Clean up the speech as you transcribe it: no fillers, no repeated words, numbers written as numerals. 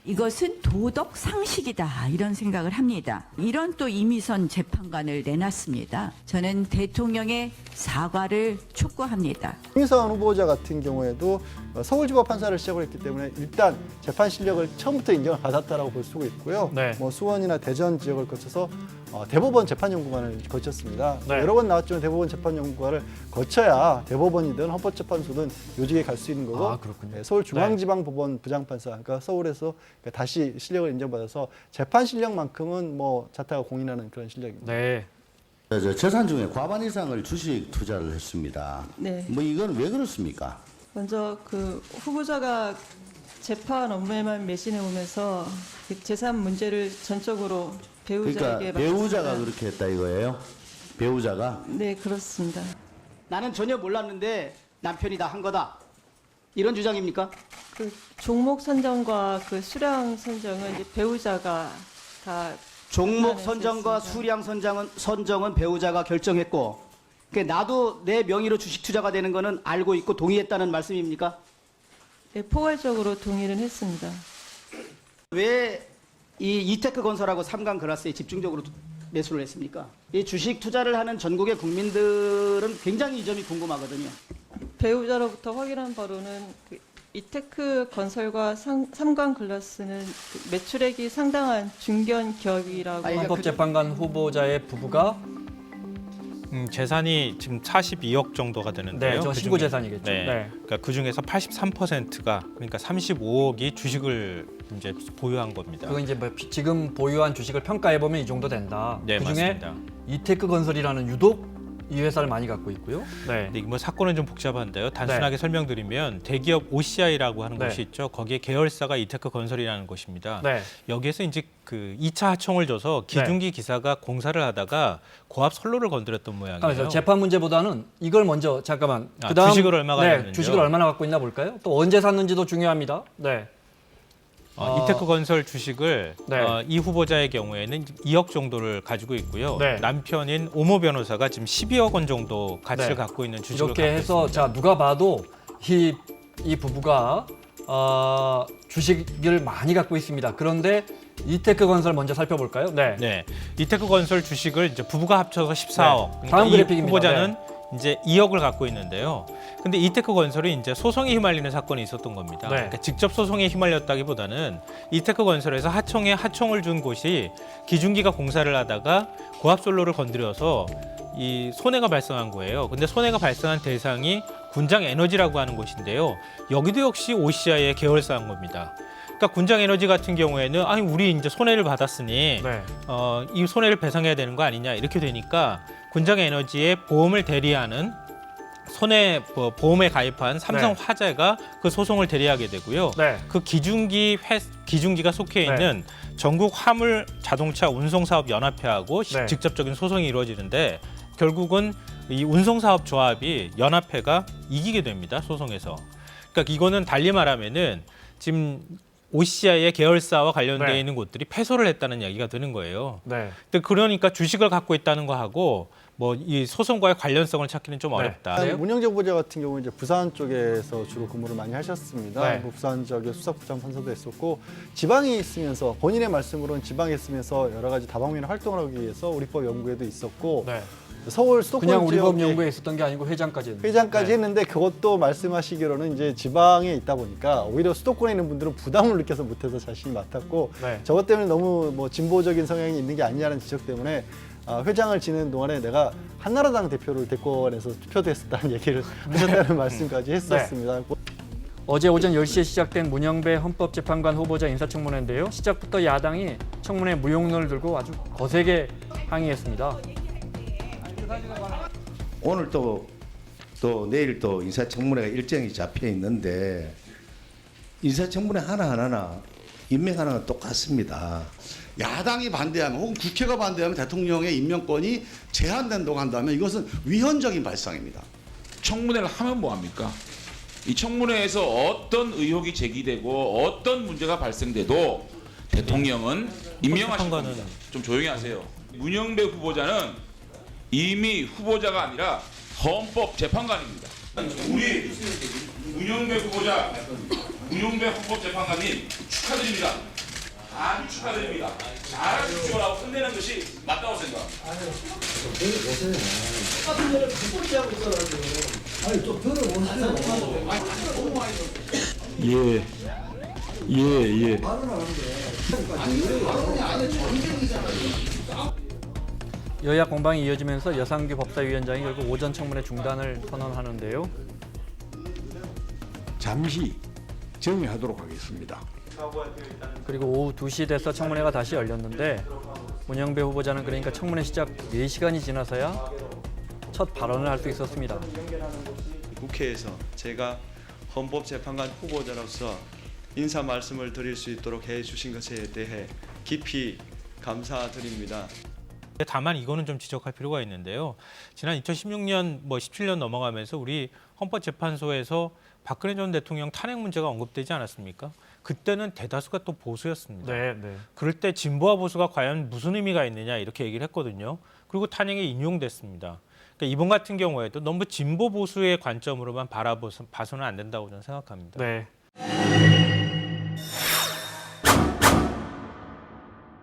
이것은 도덕 상식이다 이런 생각을 합니다. 이런 또 이미선 재판관을 내놨습니다. 저는 대통령의 사과를 촉구합니다. 이미선 후보자 같은 경우에도 서울지법 판사를 시작을 했기 때문에 일단 재판 실력을 처음부터 인정을 받았다라고 볼 수가 있고요. 네. 뭐 수원이나 대전 지역을 거쳐서 대법원 재판연구관을 거쳤습니다. 네. 여러 번 나왔지만 대법원 재판연구관을 거쳐야 대법원이든 헌법재판소든 요직에 갈 수 있는 거고 아, 그렇군요. 서울중앙지방법원 부장판사, 그러니까 서울에서 다시 실력을 인정받아서 재판 실력만큼은 뭐 자타가 공인하는 그런 실력입니다. 네. 저 재산 중에 과반 이상을 주식 투자를 했습니다. 네. 뭐 이건 왜 그렇습니까? 먼저 그 후보자가 재판 업무에만 매진해 오면서 그 재산 문제를 전적으로 배우자에게 그러니까 배우자가 맡겼습니다. 그렇게 했다 이거예요? 배우자가? 네, 그렇습니다. 나는 전혀 몰랐는데 남편이 다 한 거다. 이런 주장입니까? 그 종목 선정과 그 수량 선정은 이제 배우자가 다 종목 판단해서 선정과 했습니다. 수량 선정은 배우자가 결정했고, 그러니까 나도 내 명의로 주식 투자가 되는 거는 알고 있고 동의했다는 말씀입니까? 네, 포괄적으로 동의를 했습니다. 왜 이 이테크 건설하고 삼강 글라스에 집중적으로 매수를 했습니까? 이 주식 투자를 하는 전국의 국민들은 굉장히 이 점이 궁금하거든요. 배우자로부터 확인한 바로는 그 이테크 건설과 삼광 글라스는 그 매출액이 상당한 중견 기업이라고 아니, 헌법재판관 후보자의 부부가 재산이 지금 42억 정도가 되는데요. 네, 저 신고 재산이겠죠. 네. 네. 그러니까 그 중에서 83%가 그러니까 35억이 주식을 이제 보유한 겁니다. 그거 이제 뭐 지금 보유한 주식을 평가해 보면 이 정도 된다. 네, 그중에 맞습니다. 이테크 건설이라는 유독 이 회사를 많이 갖고 있고요. 네. 근데 뭐 사건은 좀 복잡한데요. 단순하게 설명드리면 대기업 OCI라고 하는 네. 곳이 있죠. 거기에 계열사가 이테크 건설이라는 곳입니다. 네. 여기에서 이제 그 2차 하청을 줘서 기중기 기사가 공사를 하다가 고압 선로를 건드렸던 모양이에요. 그래서 재판 문제보다는 이걸 먼저 잠깐만. 아, 그다음 주식을 얼마가 네, 냈는지요? 주식을 얼마나 갖고 있나 볼까요? 또 언제 샀는지도 중요합니다. 네. 이테크 건설 주식을 네. 이 후보자의 경우에는 2억 정도를 가지고 있고요. 네. 남편인 오모 변호사가 지금 12억 원 정도 가치를 네. 갖고 있는 주식을 이렇게 갖고 해서 있습니다. 자 누가 봐도 이 부부가 주식을 많이 갖고 있습니다. 그런데 이테크 건설 먼저 살펴볼까요? 네. 네, 이테크 건설 주식을 이제 부부가 합쳐서 14억. 네. 다음 이 그래픽입니다. 후보자는 이제 2억을 갖고 있는데요. 근데 이테크 건설이 이제 소송에 휘말리는 사건이 있었던 겁니다. 네. 그러니까 직접 소송에 휘말렸다기보다는 이테크 건설에서 하청에 하청을 준 곳이 기중기가 공사를 하다가 고압솔로를 건드려서 이 손해가 발생한 거예요. 근데 손해가 발생한 대상이 군장에너지라고 하는 곳인데요. 여기도 역시 OCI의 계열사인 겁니다. 그러니까 군장에너지 같은 경우에는 아니 우리 이제 손해를 받았으니 네. 이 손해를 배상해야 되는 거 아니냐 이렇게 되니까 군장에너지의 보험을 대리하는 보험에 가입한 삼성화재가 그 소송을 대리하게 되고요. 네. 그 기중기가 속해 있는 전국 화물 자동차 운송사업 연합회하고 네. 직접적인 소송이 이루어지는데 결국은 이 운송사업 조합이 연합회가 이기게 됩니다. 소송에서. 그러니까 이거는 달리 말하면은 지금 OCI의 계열사와 관련되어 네. 있는 곳들이 패소를 했다는 이야기가 드는 거예요. 네. 근데 그러니까 주식을 갖고 있다는 거하고 뭐 이 소송과의 관련성을 찾기는 좀 네. 어렵다. 네. 문영재 후보자 같은 경우는 이제 부산 쪽에서 주로 근무를 많이 하셨습니다. 네. 뭐 부산 지역의 수사부장 판사도 했었고 지방에 있으면서 본인의 말씀으로는 지방에 있으면서 여러 가지 다방면 활동을 하기 위해서 우리법 연구회도 있었고 네. 서울 수도권 그냥 우리 법 지역에 연구에 있었던 게 아니고 회장까지 했는데. 회장까지 네. 했는데 그것도 말씀하시기로는 이제 지방에 있다 보니까 오히려 수도권에 있는 분들은 부담을 느껴서 못해서 자신이 맡았고 네. 저것 때문에 너무 뭐 진보적인 성향이 있는 게 아니냐는 지적 때문에 회장을 지내는 동안에 내가 한나라당 대표를 대권에서 투표도 했었다는 얘기를 하셨다는 말씀까지 했었습니다. 어제 오전 10시에 시작된 문영배 헌법재판관 후보자 인사청문회인데요. 시작부터 야당이 청문회 무용론을 들고 아주 거세게 항의했습니다. 오늘 또 내일 또 인사청문회가 일정이 잡혀 있는데 인사청문회 하나하나 임명하나는 똑같습니다. 야당이 반대하면 혹은 국회가 반대하면 대통령의 임명권이 제한된다고 한다면 이것은 위헌적인 발상입니다. 청문회를 하면 뭐합니까? 이 청문회에서 어떤 의혹이 제기되고 어떤 문제가 발생돼도 대통령은 임명하실 겁니다. 좀 조용히 하세요. 문영배 후보자는 이미 후보자가 아니라 헌법재판관입니다. 우리 문영배 후보자, 문영배 헌법재판관님 축하드립니다. 아주 축하드립니다. 잘하고 집중을 하고 끝내는 것이 맞다고 생각합니다. 여야 공방이 이어지면서 여상규 법사위원장이 결국 오전 청문회 중단을 선언하는데요. 잠시 정회하도록 하겠습니다. 그리고 오후 2시 돼서 청문회가 다시 열렸는데 문영배 후보자는 그러니까 청문회 시작 4시간이 지나서야 첫 발언을 할 수 있었습니다. 국회에서 제가 헌법재판관 후보자로서 인사 말씀을 드릴 수 있도록 해주신 것에 대해 깊이 감사드립니다. 다만 이거는 좀 지적할 필요가 있는데요. 지난 2016년 17년 넘어가면서 우리 헌법재판소에서 박근혜 전 대통령 탄핵 문제가 언급되지 않았습니까? 그때는 대다수가 또 보수였습니다. 그럴 때 진보와 보수가 과연 무슨 의미가 있느냐 이렇게 얘기를 했거든요. 그리고 탄핵에 인용됐습니다. 그러니까 이번 같은 경우에도 너무 진보 보수의 관점으로만 바라봐서는 안 된다고 저는 생각합니다. 네.